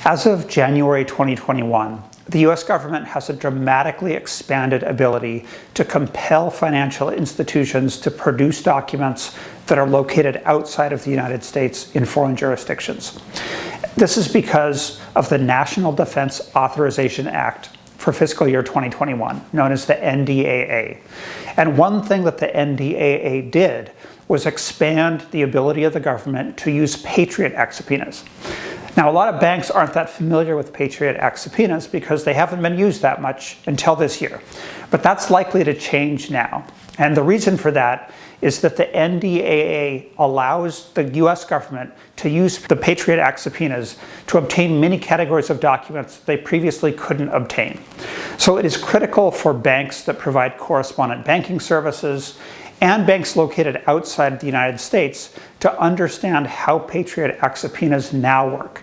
As of January 2021, the US government has a dramatically expanded ability to compel financial institutions to produce documents that are located outside of the United States in foreign jurisdictions. This is because of the National Defense Authorization Act for fiscal year 2021, known as the NDAA. And one thing that the NDAA did was expand the ability of the government to use Patriot Act subpoenas. Now, a lot of banks aren't that familiar with Patriot Act subpoenas because they haven't been used that much until this year. But that's likely to change now. And the reason for that is that the NDAA allows the US government to use the Patriot Act subpoenas to obtain many categories of documents they previously couldn't obtain. So it is critical for banks that provide correspondent banking services and banks located outside of the United States to understand how Patriot Act subpoenas now work.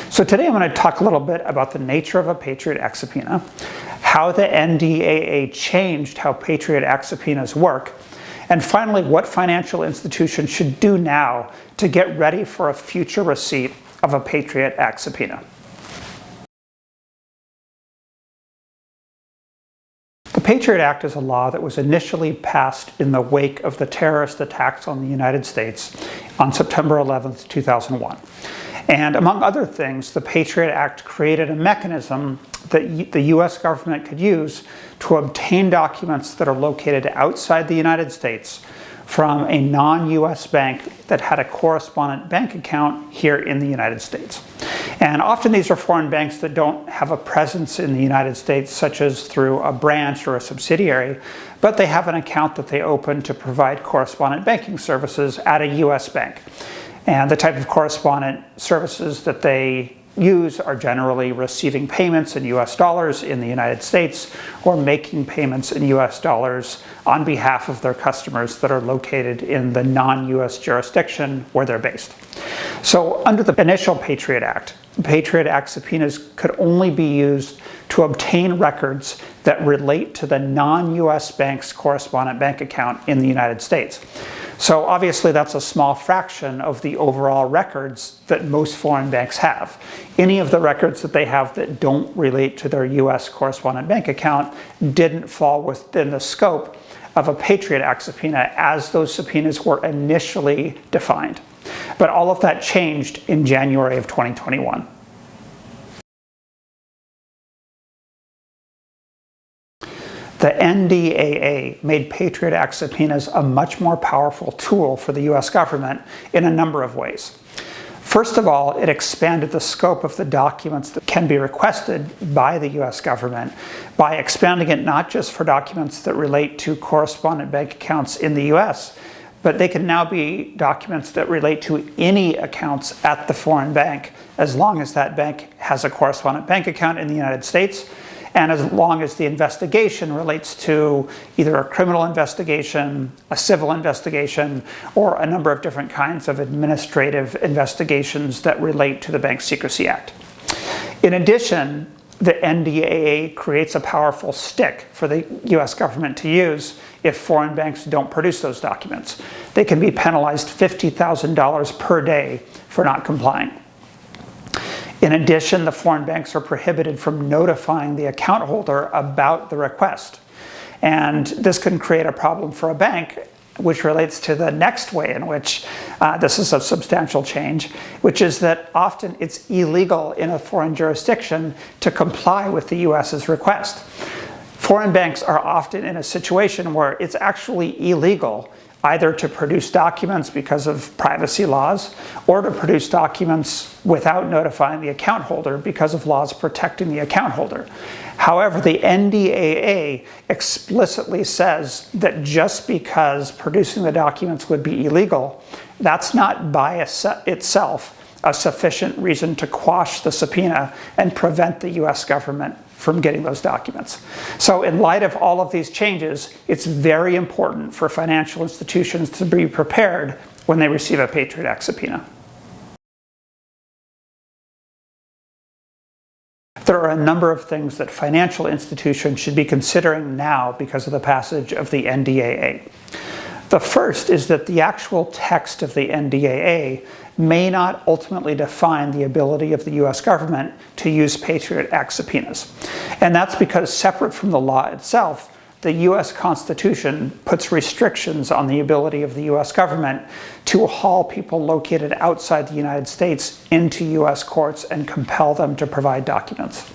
So today I'm going to talk a little bit about the nature of a Patriot Act subpoena, how the NDAA changed how Patriot Act subpoenas work, and finally what financial institutions should do now to get ready for a future receipt of a Patriot Act subpoena. The Patriot Act is a law that was initially passed in the wake of the terrorist attacks on the United States on September 11th, 2001. And among other things, the Patriot Act created a mechanism that the US government could use to obtain documents that are located outside the United States from a non-US bank that had a correspondent bank account here in the United States. And often these are foreign banks that don't have a presence in the United States, such as through a branch or a subsidiary, but they have an account that they open to provide correspondent banking services at a US bank. And the type of correspondent services that they use are generally receiving payments in US dollars in the United States or making payments in US dollars on behalf of their customers that are located in the non-US jurisdiction where they're based. So under the initial Patriot Act subpoenas could only be used to obtain records that relate to the non-US bank's correspondent bank account in the United States. So obviously that's a small fraction of the overall records that most foreign banks have. Any of the records that they have that don't relate to their US correspondent bank account didn't fall within the scope of a Patriot Act subpoena as those subpoenas were initially defined. But all of that changed in January of 2021. The NDAA made Patriot Act subpoenas a much more powerful tool for the US government in a number of ways. First of all, it expanded the scope of the documents that can be requested by the US government by expanding it not just for documents that relate to correspondent bank accounts in the US, but they can now be documents that relate to any accounts at the foreign bank, as long as that bank has a correspondent bank account in the United States, and as long as the investigation relates to either a criminal investigation, a civil investigation, or a number of different kinds of administrative investigations that relate to the Bank Secrecy Act. In addition, the NDAA creates a powerful stick for the US government to use if foreign banks don't produce those documents. They can be penalized $50,000 per day for not complying. In addition, the foreign banks are prohibited from notifying the account holder about the request. And this can create a problem for a bank, which relates to the next way in which this is a substantial change, which is that often it's illegal in a foreign jurisdiction to comply with the US's request. Foreign banks are often in a situation where it's actually illegal either to produce documents because of privacy laws or to produce documents without notifying the account holder because of laws protecting the account holder. However, the NDAA explicitly says that just because producing the documents would be illegal, that's not by itself a sufficient reason to quash the subpoena and prevent the US government from getting those documents. So in light of all of these changes, it's very important for financial institutions to be prepared when they receive a Patriot Act subpoena. There are a number of things that financial institutions should be considering now because of the passage of the NDAA. The first is that the actual text of the NDAA may not ultimately define the ability of the US government to use Patriot Act subpoenas. And that's because, separate from the law itself, the US Constitution puts restrictions on the ability of the US government to haul people located outside the United States into US courts and compel them to provide documents.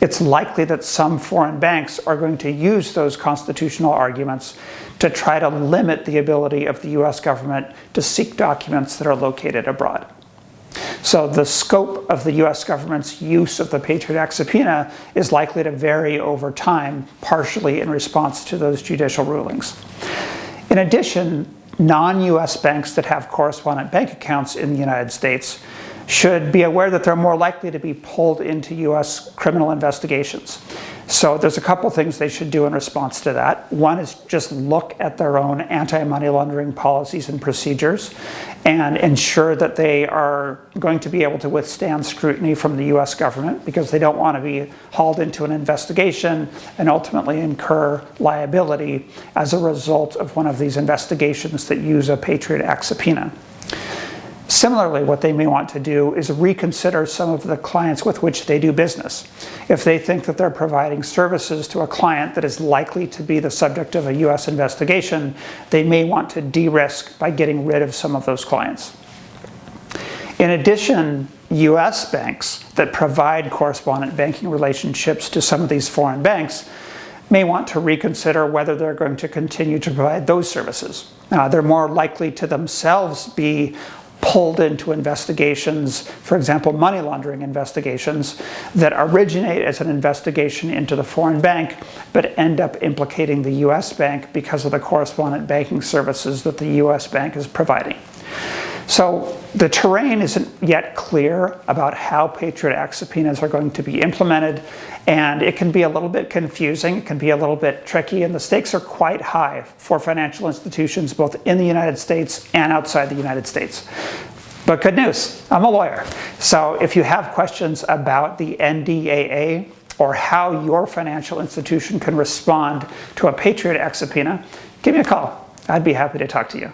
It's likely that some foreign banks are going to use those constitutional arguments to try to limit the ability of the US government to seek documents that are located abroad. So the scope of the US government's use of the Patriot Act subpoena is likely to vary over time, partially in response to those judicial rulings. In addition, non-US banks that have correspondent bank accounts in the United States should be aware that they're more likely to be pulled into US criminal investigations. So there's a couple things they should do in response to that. One is just look at their own anti-money laundering policies and procedures and ensure that they are going to be able to withstand scrutiny from the US government, because they don't want to be hauled into an investigation and ultimately incur liability as a result of one of these investigations that use a Patriot Act subpoena. Similarly, what they may want to do is reconsider some of the clients with which they do business. If they think that they're providing services to a client that is likely to be the subject of a US investigation, they may want to de-risk by getting rid of some of those clients. In addition, US banks that provide correspondent banking relationships to some of these foreign banks may want to reconsider whether they're going to continue to provide those services. They're more likely to themselves be pulled into investigations, for example, money laundering investigations, that originate as an investigation into the foreign bank, but end up implicating the US bank because of the correspondent banking services that the US bank is providing. So the terrain isn't yet clear about how Patriot Act subpoenas are going to be implemented, and it can be a little bit confusing, it can be a little bit tricky, and the stakes are quite high for financial institutions both in the United States and outside the United States. But good news, I'm a lawyer. So if you have questions about the NDAA or how your financial institution can respond to a Patriot Act subpoena, give me a call. I'd be happy to talk to you.